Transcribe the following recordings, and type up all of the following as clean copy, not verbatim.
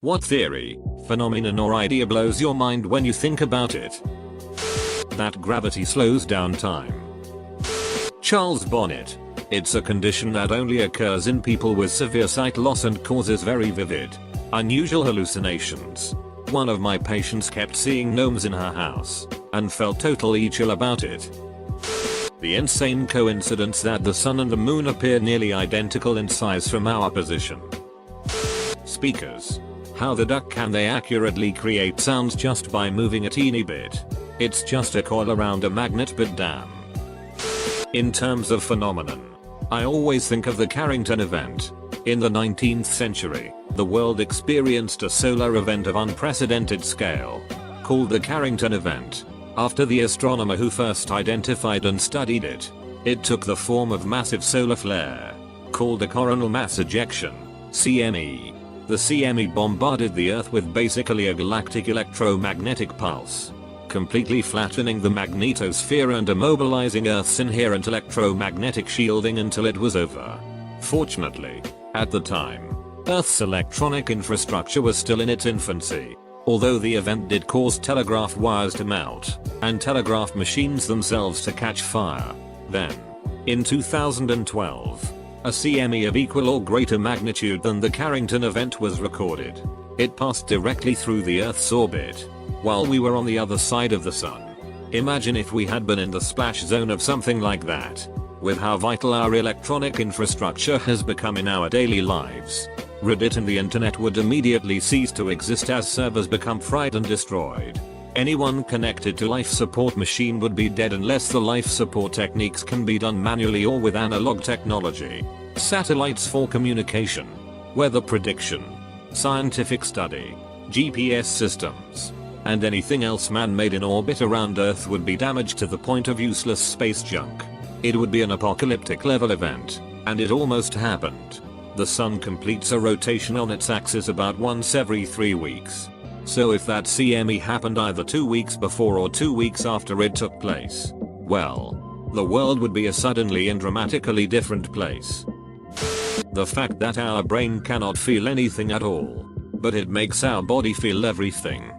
What theory, phenomenon or idea blows your mind when you think about it? That gravity slows down time. Charles Bonnet. It's a condition that only occurs in people with severe sight loss and causes very vivid, unusual hallucinations. One of my patients kept seeing gnomes in her house and felt totally chill about it. The insane coincidence that the sun and the moon appear nearly identical in size from our position. Speakers. How the duck can they accurately create sounds just by moving a teeny bit? It's just a coil around a magnet, but damn. In terms of phenomenon, I always think of the Carrington event. In the 19th century, the world experienced a solar event of unprecedented scale, called the Carrington event, after the astronomer who first identified and studied it. It took the form of massive solar flare, called a coronal mass ejection, CME. The CME bombarded the Earth with basically a galactic electromagnetic pulse, completely flattening the magnetosphere and immobilizing Earth's inherent electromagnetic shielding until it was over. Fortunately, at the time, Earth's electronic infrastructure was still in its infancy, although the event did cause telegraph wires to melt, and telegraph machines themselves to catch fire. Then, in 2012, a CME of equal or greater magnitude than the Carrington event was recorded. It passed directly through the Earth's orbit, while we were on the other side of the sun. Imagine if we had been in the splash zone of something like that. With how vital our electronic infrastructure has become in our daily lives, Reddit and the internet would immediately cease to exist as servers become fried and destroyed. Anyone connected to life support machine would be dead unless the life support techniques can be done manually or with analog technology. Satellites for communication, weather prediction, scientific study, GPS systems, and anything else man-made in orbit around Earth would be damaged to the point of useless space junk. It would be an apocalyptic level event, and it almost happened. The sun completes a rotation on its axis about once every 3 weeks. So if that CME happened either 2 weeks before or 2 weeks after it took place, well, the world would be a suddenly and dramatically different place. The fact that our brain cannot feel anything at all, but it makes our body feel everything.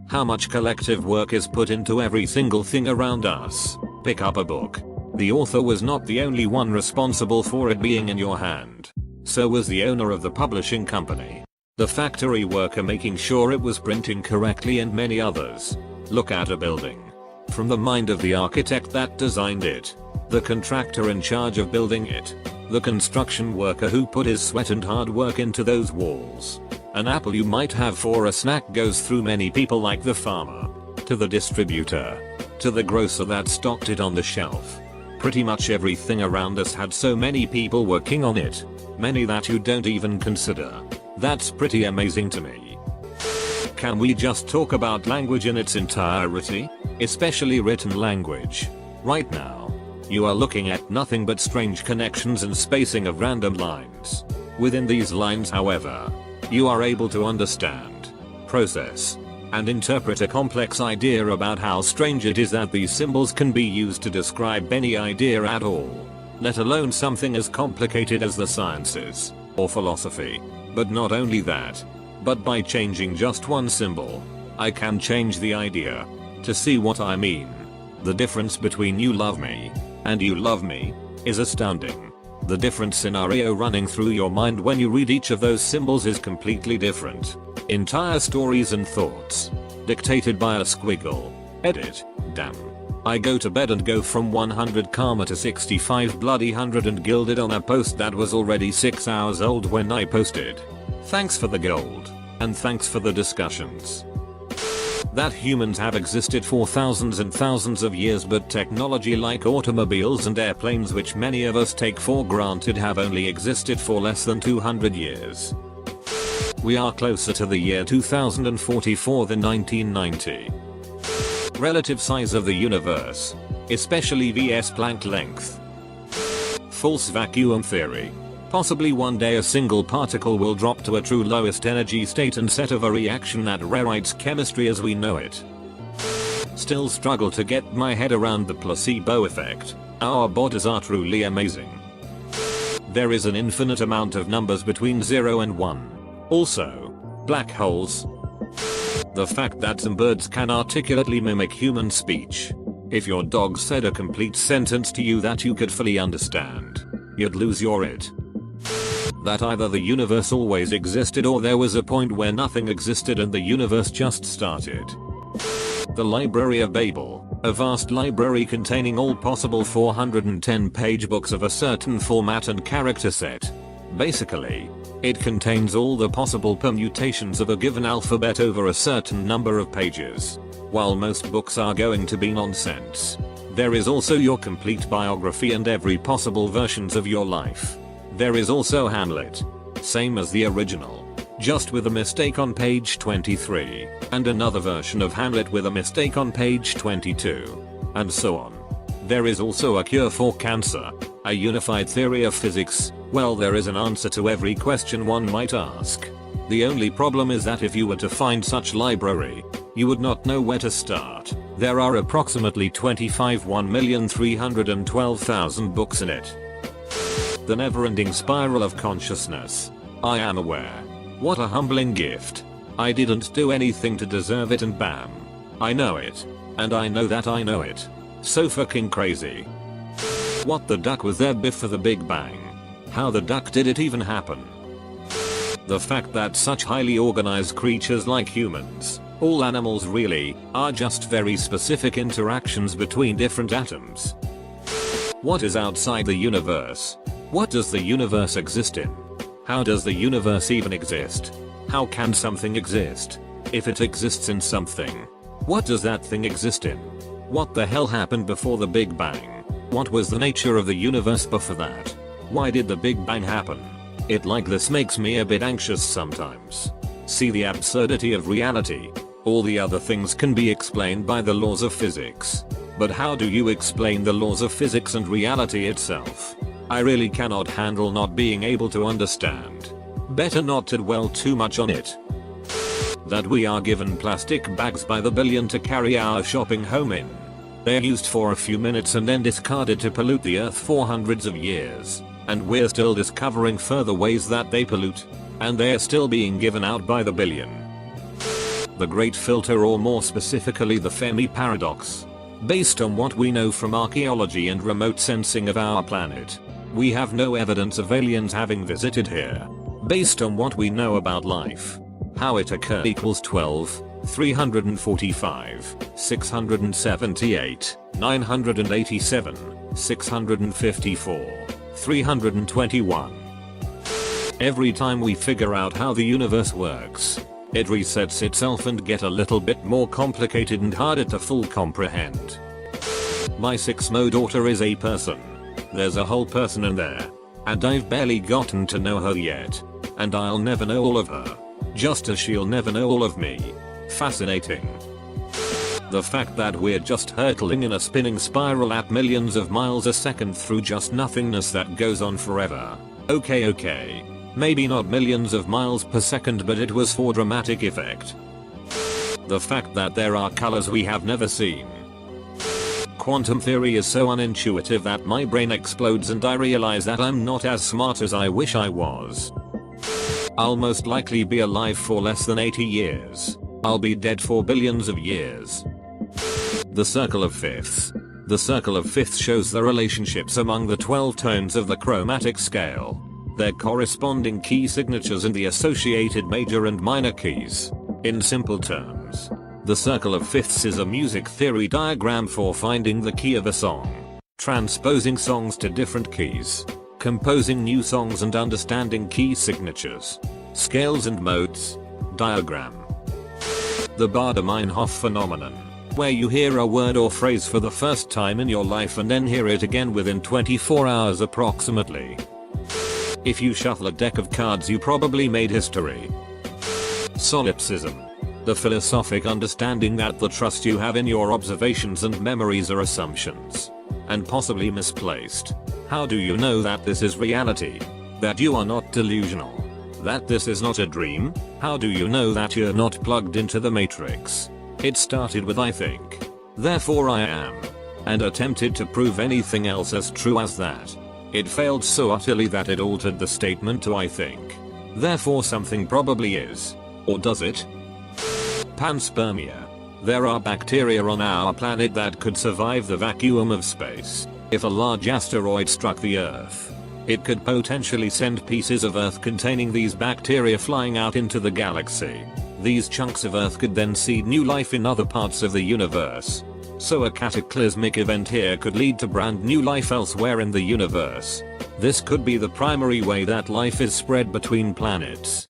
How much collective work is put into every single thing around us. Pick up a book. The author was not the only one responsible for it being in your hand. So was the owner of the publishing company, the factory worker making sure it was printing correctly, and many others. Look at a building. From the mind of the architect that designed it, the contractor in charge of building it, the construction worker who put his sweat and hard work into those walls. An apple you might have for a snack goes through many people, like the farmer, to the distributor, to the grocer that stocked it on the shelf. Pretty much everything around us had so many people working on it, many that you don't even consider. That's pretty amazing to me. Can we just talk about language in its entirety? Especially written language. Right now, you are looking at nothing but strange connections and spacing of random lines. Within these lines, however, you are able to understand, process, and interpret a complex idea about how strange it is that these symbols can be used to describe any idea at all, let alone something as complicated as the sciences or philosophy. But not only that, but by changing just one symbol, I can change the idea. To see what I mean, the difference between you love me and you love me is astounding. The different scenario running through your mind when you read each of those symbols is completely different. Entire stories and thoughts, dictated by a squiggle. Edit. Damn. I go to bed and go from 100 karma to 65 bloody 100 and gilded on a post that was already 6 hours old when I posted. Thanks for the gold, and thanks for the discussions. That humans have existed for thousands and thousands of years, but technology like automobiles and airplanes, which many of us take for granted, have only existed for less than 200 years. We are closer to the year 2044 than 1990. Relative size of the universe, especially vs Planck length. False vacuum theory. Possibly one day a single particle will drop to a true lowest energy state and set off a reaction that rewrites chemistry as we know it. Still struggle to get my head around the placebo effect. Our bodies are truly amazing. There is an infinite amount of numbers between 0 and 1. Also, black holes? The fact that some birds can articulately mimic human speech. If your dog said a complete sentence to you that you could fully understand, you'd lose your it. That either the universe always existed or there was a point where nothing existed and the universe just started. The Library of Babel, a vast library containing all possible 410-page books of a certain format and character set. Basically, it contains all the possible permutations of a given alphabet over a certain number of pages. While most books are going to be nonsense, there is also your complete biography and every possible versions of your life. There is also Hamlet, same as the original, just with a mistake on page 23, and another version of Hamlet with a mistake on page 22, and so on. There is also a cure for cancer, a unified theory of physics. Well, there is an answer to every question one might ask. The only problem is that if you were to find such library, you would not know where to start. There are approximately 1,312,000 books in it. The never-ending spiral of consciousness. I am aware. What a humbling gift. I didn't do anything to deserve it and bam. I know it. And I know that I know it. So fucking crazy. What the duck was there before the Big Bang? How the duck did it even happen? The fact that such highly organized creatures like humans, all animals really, are just very specific interactions between different atoms. What is outside the universe? What does the universe exist in? How does the universe even exist? How can something exist? If it exists in something, what does that thing exist in? What the hell happened before the Big Bang? What was the nature of the universe before that? Why did the Big Bang happen? It like this makes me a bit anxious sometimes. See the absurdity of reality. All the other things can be explained by the laws of physics. But how do you explain the laws of physics and reality itself? I really cannot handle not being able to understand. Better not to dwell too much on it. That we are given plastic bags by the billion to carry our shopping home in. They're used for a few minutes and then discarded to pollute the earth for hundreds of years. And we're still discovering further ways that they pollute. And they're still being given out by the billion. The Great Filter, or more specifically the Fermi Paradox. Based on what we know from archaeology and remote sensing of our planet, we have no evidence of aliens having visited here. Based on what we know about life, how it occurred equals 12, 345, 678, 987, 654, 321. Every time we figure out how the universe works, it resets itself and get a little bit more complicated and harder to full comprehend. My 6-mo daughter is a person. There's a whole person in there. And I've barely gotten to know her yet. And I'll never know all of her. Just as she'll never know all of me. Fascinating. The fact that we're just hurtling in a spinning spiral at millions of miles a second through just nothingness that goes on forever. Okay. Maybe not millions of miles per second, but it was for dramatic effect. The fact that there are colors we have never seen. Quantum theory is so unintuitive that my brain explodes and I realize that I'm not as smart as I wish I was. I'll most likely be alive for less than 80 years. I'll be dead for billions of years. The Circle of Fifths. The Circle of Fifths shows the relationships among the 12 tones of the chromatic scale, their corresponding key signatures and the associated major and minor keys. In simple terms, the Circle of Fifths is a music theory diagram for finding the key of a song, transposing songs to different keys, composing new songs and understanding key signatures, scales and modes. Diagram. The Bader-Meinhof phenomenon, where you hear a word or phrase for the first time in your life and then hear it again within 24 hours approximately. If you shuffle a deck of cards, you probably made history. Solipsism. The philosophic understanding that the trust you have in your observations and memories are assumptions, and possibly misplaced. How do you know that this is reality? That you are not delusional? That this is not a dream? How do you know that you're not plugged into the matrix? It started with I think, therefore I am, and attempted to prove anything else as true as that. It failed so utterly that it altered the statement to I think, therefore something probably is. Or does it? Panspermia. There are bacteria on our planet that could survive the vacuum of space. If a large asteroid struck the Earth, it could potentially send pieces of Earth containing these bacteria flying out into the galaxy. These chunks of Earth could then seed new life in other parts of the universe. So a cataclysmic event here could lead to brand new life elsewhere in the universe. This could be the primary way that life is spread between planets.